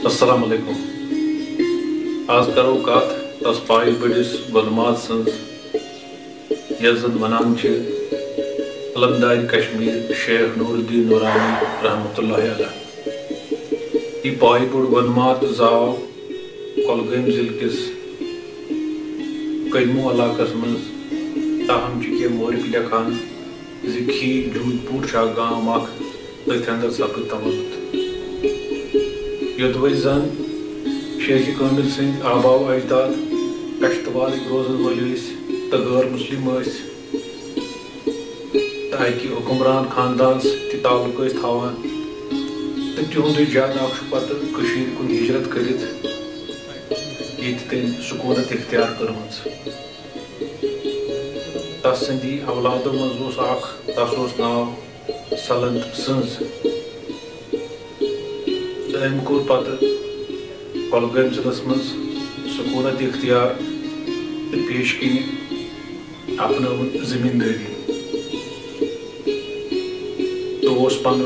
السلام علیکم آج کرو کت تس پائی بڑس گلمات سن یس زن ونان علمدار کشمیر شیخ نور الدین نورانی رحمۃ اللہ علیہ یہ پائی بڑ گلمات زاو کۄلگٲمۍ ضلع کس کدمو علاقس مز تاہم کی مورک لکھان زی جوت پوٹ گام اخ تھی اندر سپد تولد یوت وز زن شیخ کامل سند آباؤ اجداد کشتوار روزن ول تو غیر مسلم تو اکہ حکمران خاندان تہ تعلق تھوان تو تہند جد اخ پتہ کن ہجرت کرت یہ تم سکونت اختیار کرمز تس سندی اولادو مز اخ تس ناو سلند سنز ام کور پتہ کۄلگٲمۍ ضلعس مز سکونت اختیار تو پیش کن اپنون زمینداری تو پن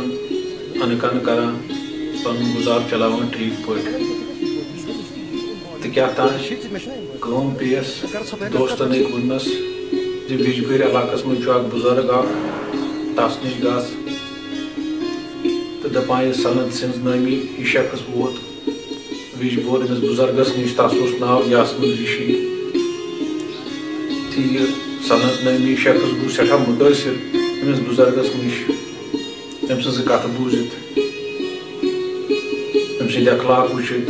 ان کن کران پن گزار چلاوان ٹھیک پٲٹھۍ تو کیا تان پیس دوستن ایک ونس زِ وجبر علاقس مز اخ بزرگ اخ تس نش گس تو دپان یہ سلند سنز نامی یہ شخص ووت وجبور امس بزرگس نش تس ناو یاسمین رشی تو یہ سلند نامی شخص گو سٹھا متاثر امس بزرگس نش ام سن کت بوزت ام سند اخلاق وچت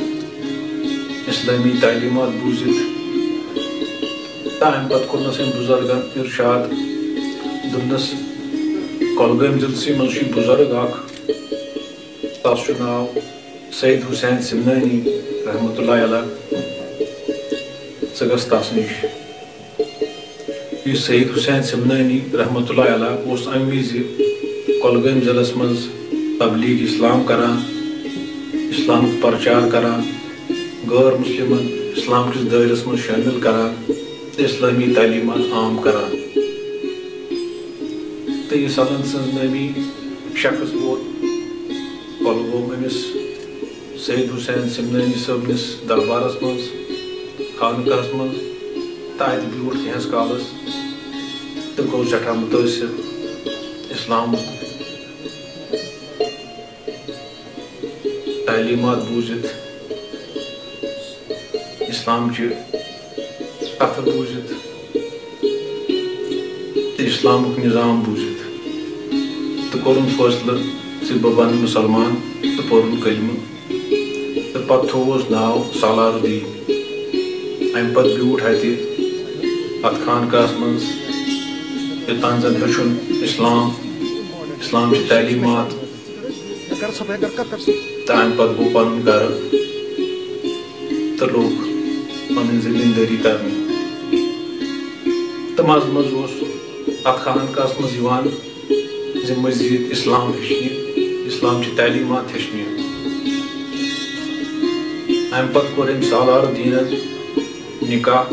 اسلامی تعلیمات بوزت ام پتہ کورنس ام بزرگن ارشاد دپنس کۄلگٲمۍ ضلعسٕے مز بزرگ اخ تس ناو سید حسین سمنانی رحمۃ اللہ علیہ ث گس تس نش یہ سید حسین سمنانی رحمۃ اللہ علیہ اس ام وز کۄلگٲمۍ ضلعس مز تبلیغ اسلام کران اسلام پرچار کران غیر مسلمن اسلام کس دائرس مز شامل کران اسلامی تعلیمات عام کران تو یہ سلند سنز نامی شخص ووت کۄلگوم امس سید حسین سمنانی صبنس دربارس مز خانقاہس مز تو ات بیوٹھ کینٛہس کالس تو گو سٹھا متاثر اسلام تعلیمات بوزت اسلام چہ کتھ بوزت تو اسلامک نظام بوزت تو کورن فٲصلہٕ زِ بہٕ بنہٕ مسلمان تو پورن کلمہ تو پتہ تھووس ناو سالار الدین ام پتہ بیوٹھ ات خانقاہس مز یوتان زن ہیوٚچھُن اسلام چہ تعلیمات تو ام پتہ گوٚو پنُن گرٕ تو لوگ پنٕنۍ زمیٖندٲری کرنہِ تو منٛزٕ منٛزٕ اوس ات خانقاہس مز یِوان زِ مزید اسلام ہیٚچھنہِ اسلام چہ تعلیمات ہیٚچھنہِ ام پتہ کوٚر أمۍ سالار الدیٖنن نکاح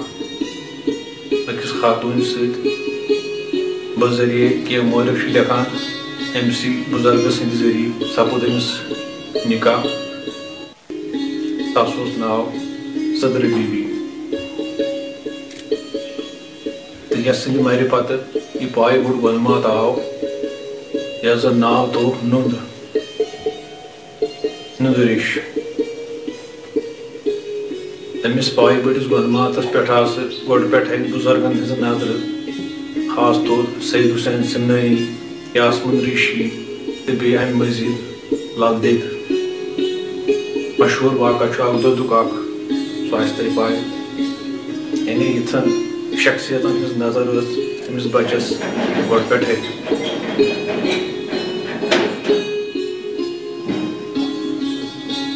أکِس خاتوٗنہِ سۭتۍ بذریعہ کینٛہہ مورخ چھِ لیکھان أمسٕے بُزرگہٕ سٕنٛدِ ذٔریعہٕ سپُد أمِس نکاح تس اوس ناو صدر بی بی تو یس سندِ مرِ پتہٕ یہ پاے بوٚڑ گۄلمات آو یس زن ناو تھوٚوُکھ نُند ریش امس پاے بٔڑس گۄلماتس پٮ۪ٹھ آسہٕ گۄڈٕ پٮ۪ٹھے بُزرگن ہٕنٛزٕ نظرٕ خاص طور سید حسین سمنانی یاسمین ریشی تو بیٚیہِ امہِ مزید لل دید مشہوٗر واقعہ چھُ اکھ دۄدُک اکھ سُہ آسہِ تۄہہِ پاے یعنی یِژھن شخصیتن ہٕنٛز نظر ٲس أمِس بچس گۄڈٕ پٮ۪ٹھے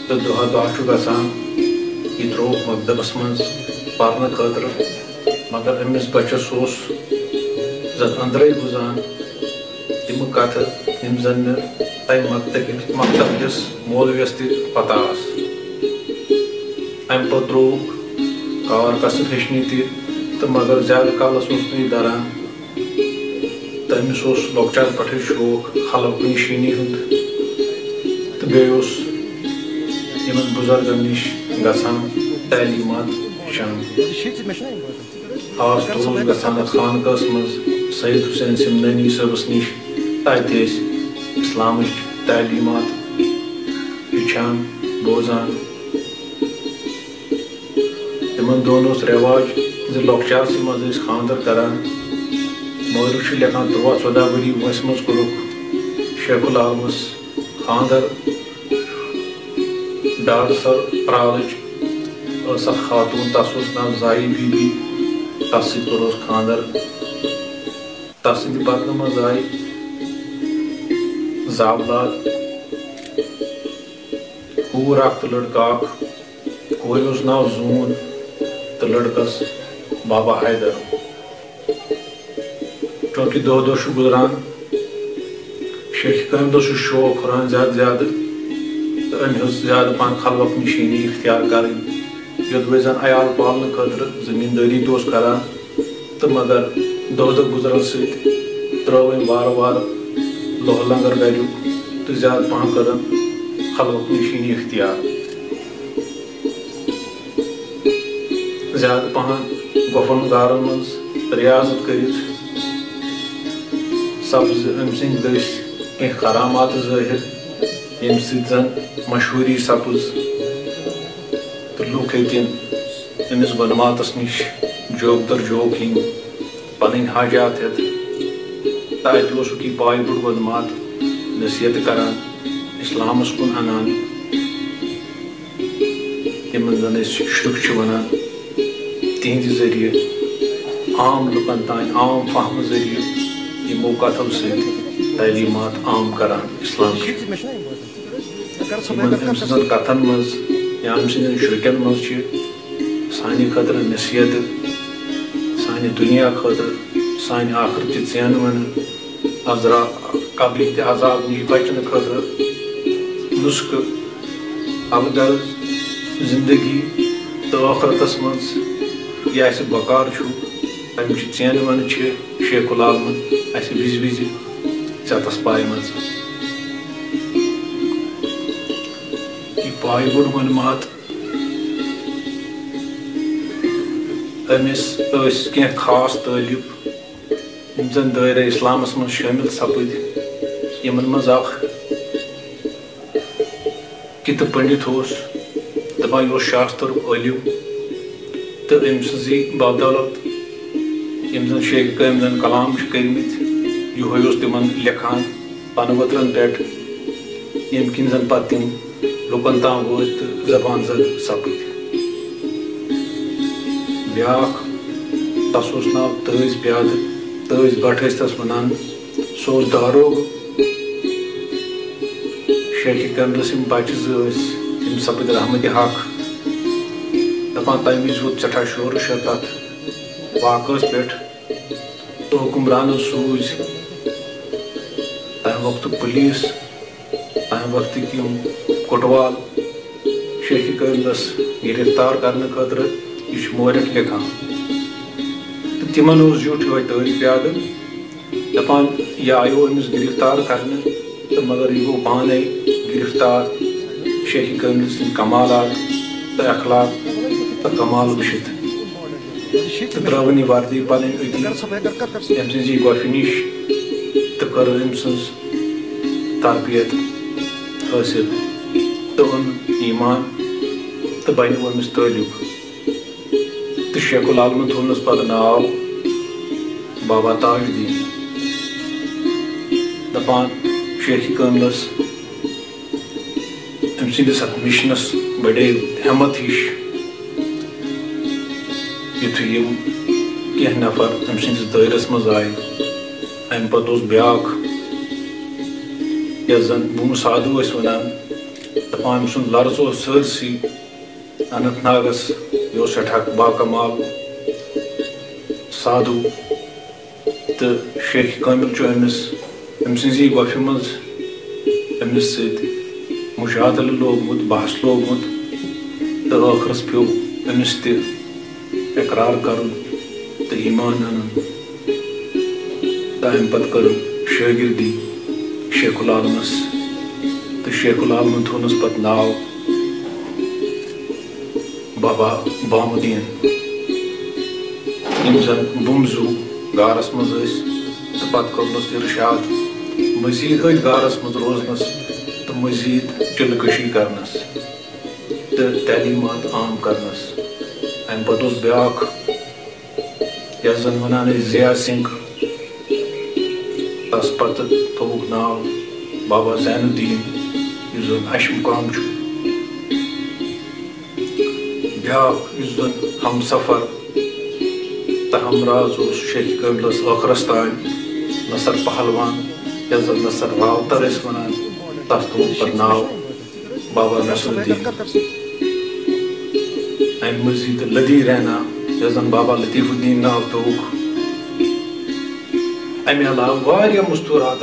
تو دۄہا دۄہا چھُ گژھان یہ ترووُکھ مکتبس مز پرنہٕ خٲطرٕ مگر أمِس بچس اوس زن أنٛدرے بوزان تِمہٕ کتھٕ یِم زن نہٕ تمہِ مکتب کِس مولوِیس تہِ پتہ آسہٕ امہِ پتہٕ ترووُکھ کار کسب ہیٚچھنہِ تہِ تہٕ مگر زیادٕ کالس اوس نہٕ یہِ دران تہٕ أمِس اوس لۄکچار پٮ۪ٹھٕے شوق خلق نِشٲنی ہُنٛد تہٕ بیٚیہِ اوس یمن بزرگن نش گژھان تعلیمات شامل خاص طور گژھان خانقاہس منٛز سید حسین سمنانی صٲبس نش تتہِ ٲسۍ اسلامٕچ تعلیمات ہیٚچھان بوزان تمن دۄہن اوس رٮ۪واج زِ لۄکچارسٕے منٛز ٲسۍ خانٛدر کران مٲلِک چھُ لیکھان 13-14 ؤری وٲنٛسہِ منٛز کوٚرُکھ شیخ العالمس خانٛدر ڈار سر پرالٕچ ٲس اکھ خاتوٗن تس اوس ناو زایی بی بی تس سۭتۍ کوٚرُس خانٛدر تس سٕنٛدِ بدنہٕ منٛز آیہِ زاولاد کوٗر اکھ تہٕ لڑکہٕ اکھ کورِ اوس ناو زوٗن تہٕ لڑکس بابا حیدر چوٗنٛکہِ دۄہ دۄہ چھُ گُزران شیخ کامہِ دۄہ چھُ شوق ہُران زیادٕ زیادٕ تہٕ أمۍ ہیوٚژ زیادٕ پہن خلوت نشٲنی اختیار کرٕنۍ یوٚدوے زن عیال پالنہٕ خٲطرٕ زٔمیٖندٲری تہِ اوس کران تہٕ مگر دۄہ دۄہ گُزرن سۭتۍ ترٲو أمۍ وارٕ وارٕ لوہ لنگر گریُک تہٕ زیادٕ پہن کٔرٕن خلوت نشٲنی اختیار زیادٕ پہن گۄپھن گارن منٛز ریاضت کٔرِتھ سپزٕ أمۍ سٕنٛدۍ دٔسۍ کینٛہہ کرامات ظٲہِر ییٚمہِ سۭتۍ زن مشہوٗری سپٕز تہٕ لُکھ ہیٚتِن أمِس گۄنماتس نِش جوک در جوک ہِنۍ پنٕنۍ حاجات ہٮ۪تھ تہٕ اتہِ اوسُکھ یہِ پایہِ بوٚڑ گۄنمات نصیحت کران اسلامس کُن انان یِمن زن أسۍ شُرۍ چھِ ونان تِہنٛدِ ذٔریعہٕ عام لُکن تام عام فہمہٕ ذٔریعہٕ یِمو کتھو سۭتۍ تعلیمات عام کران اسلام یِمن أمۍ سٕنٛزن کتھن منٛز یا أمۍ سٕنٛدٮ۪ن شُرٮ۪ن منٛز چھِ سانہِ خٲطرٕ نصیحت سانہِ دُنیا خٲطرٕ سانہِ آخرتہِ ژینہٕ ونہٕ قبرٕکہِ عذاب نِش بچنہٕ خٲطرٕ نُسخہٕ الغرض زندگی تہٕ ٲخرتس منٛز یہِ اسہِ بکار چھُ تمچہِ ژینہٕ ونہٕ چھِ شیخ العالمن اسہِ وِزِ وِزِ ژٮ۪تس پایمژ یہِ پایہِ بوٚڑ گۄنمات أمِس ٲسۍ کینٛہہ خاص طٲلب یِم زن دٲیرٕ اسلامس منٛز شٲمِل سپٕدۍ یِمن منٛز اکھ کِتہٕ پنڈت اوس دپان یہِ اوس شاسترُک عٲلِم تہٕ أمۍ سٕنٛزٕے بدولت یِم زن شیخ کامہِ زن کلام چھِ کٔرمٕتۍ یِہوے اوس تِمن لیکھان پنہٕ ؤترن پٮ۪ٹھ ییٚمہِ کِنۍ زن پتہٕ تِم لُکن تام وٲتۍ تہٕ زبان زد سپٕدۍ بیٛاکھ تس اوس ناو تٲج پیادٕ تٲج بٹ ٲسۍ تس ونان سُہ اوس داروغ شیخ کامہِ یِم بچہِ زٕ ٲسۍ تِم سپٕدۍ رحمتِ حق دپان تمہِ وِزِ ووت سٮ۪ٹھاہ شورٕ شر تتھ واقعس پٮ۪ٹھ تہٕ حُکمرانو سوٗزۍ تمہِ وقتُک پُلیٖس تمہِ وقتٕکۍ یِم کوٹوال شیخ کامِلس گِرفتار کرنہٕ خٲطرٕ یہِ چھُ مورٮ۪نٹ لیکھان تہٕ تِمن اوس زیُٹھ یِہوے تٲج پیادٕ دپان یہِ آیو أمِس گِرفتار کرنہٕ تہٕ مگر یہِ گوٚو پانے گِرفتار شیخ کاملہِ سٕنٛدۍ کمالات تہٕ اخلاق تہٕ کمال وٕچھِتھ تہٕ ترٲوٕن یہِ وردی پنٕنۍ أتی أمۍ سٕنٛزی گۄپھِ نِش تہٕ کٔر أمۍ سٕنٛز تربیت حٲصِل تہٕ اوٚن ایٖمان تہٕ بنیو أمِس طٲلب تہٕ شیخ العالمن تھوونس پتہٕ ناو بابا تاج الدیٖن دپان شیخ کاملس أمۍ سٕنٛدِس اتھ مِشنس بڑے ہٮ۪مت ہِش یُتھُے یِم کینٛہہ نفر أمۍ سٕنٛدِس دٲیرس منٛز آیہِ امہِ پتہٕ اوس بیٛاکھ یتھ زن بوٗمہٕ سادوٗ ٲسۍ ونان دپان أمۍ سُنٛد لرٕژ اوس سٲرسٕے اننت ناگس یہِ اوس سٮ۪ٹھاہ باکمال سادوٗ تہٕ شیخ کامل چھُ أمِس أمۍ سٕنٛزی گۄپھِ منٛز أمِس سۭتۍ مُشادلہٕ لوگمُت بحث لوگمُت تہٕ ٲخرس پیوٚو أمِس تہِ اقرار کرُن تہٕ ایٖمان انُن تہٕ امہِ پتہٕ کٔرٕن شٲگِردی شیخ العالمس تہٕ شیخ العالمن تھوونس پتہٕ ناو بابا بامدین یم زن بمزو گارس مز تو پتہ کرنس ارشاد مزید ات گارس مز روزنس تو مزید چلکشی کرنس تو تعلیمات عام کرنس ام پتہ بیاکھ یس زن ونان ضیا سنگھ تس پتہ تھوک ناو بابا زین الدین اس زن اشمقام بیاکھ اس زن ہم سفر تو ہمراز شیخ قبلس ٲخرس تان نصر پہلوان یس زن نصر راوتر اس ونان تس تھوک پتہ ناو بابا نصر الدین ام مزید لدی رینا یس زن بابا لطیف الدین ناو تھوک امہ علاوہ واریاہ مستورات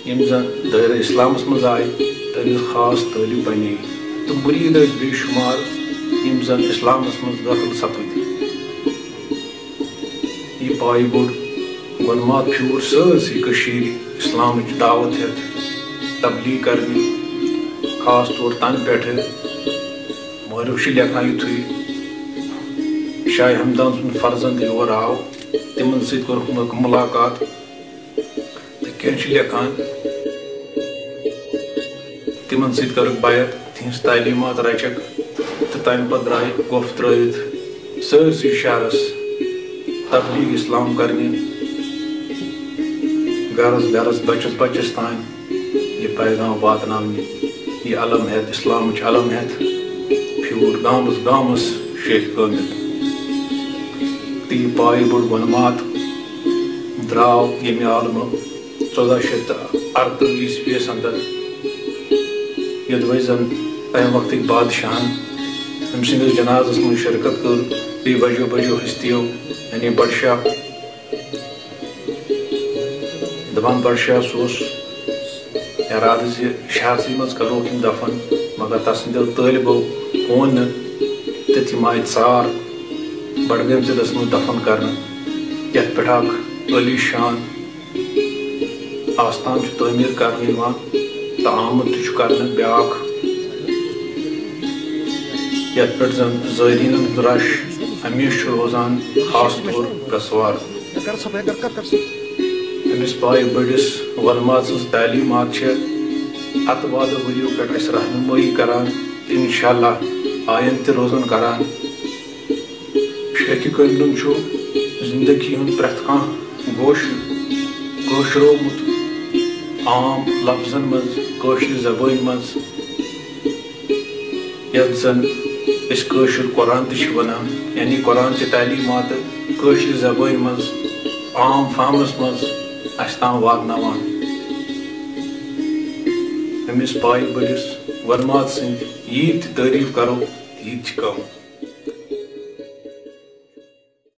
یم زن دائرہ اسلامس مز آئی تمس خاص تعلیم بنے تو مرید بے شمار یم زن اسلامس مز داخل سپدی یہ پائی بوڑ گلمات پھیور سرسی کشیر اسلامچ دعوت ہیت تبلیغ کرنی خاص طور تن پہ مولوی لیکھان یتھے شاہ ہمدان سن فرزند یور آو تمن ست کورمک ملاقات تو کینٛہہ لیکھان تمن ست کرک بیعت تہنز تعلیمات رچک تو تمہ پتہ درائے گوٚف ترٲیِتھ سٲرسٕے شہرس تبلیغ اسلام کرنہِ گرس گرس بچس بچس تان یہ پیغام واتناونہِ یہ علم ہیت اسلامچ علم ہیت پھیور گامس گامس شیخ کامل تو یہ پائی بوڑ ونمات دراو یمہ عالمہ 1438 عیسویس اندر یدوے زن تمہ وقت بادشاہن ام سندس جنازس من شرکت کر بی بجو بجو ہستیو یعنی بادشاہ دپان بادشاہ سوس اراد زِ شہرسے مز کروک یم دفن مگر تسندیو طالبو اون تتھی آئی ژار بڈگام ضلعس مز دفن کرنے یتھ پہ اخ عالی شان آستان تعمیر کرنے تو آمد کرنے بیاکھ یتھ پہ زن زائرین رش ہمیشہ روزان خاص طور گسوار امس پائی بڑس ولمات سن تعلیمات ات وادو ؤریو پہ اس رہنمائی کران انشاءاللہ آئند تہ روزن کران شیخ کاملن زندگی ہند پریت کھانا گوشرومت عام لفظن مز کٲشر زبان مز یتھ زن اس کٲشر قرآن تہ ونان یعنی قرآن چہ تعلیمات کٲشر زبان مز عام فہمس مز اس تام واتناوان امس پائی بڑس ورمات سند ییت تعریف کرو تیت کم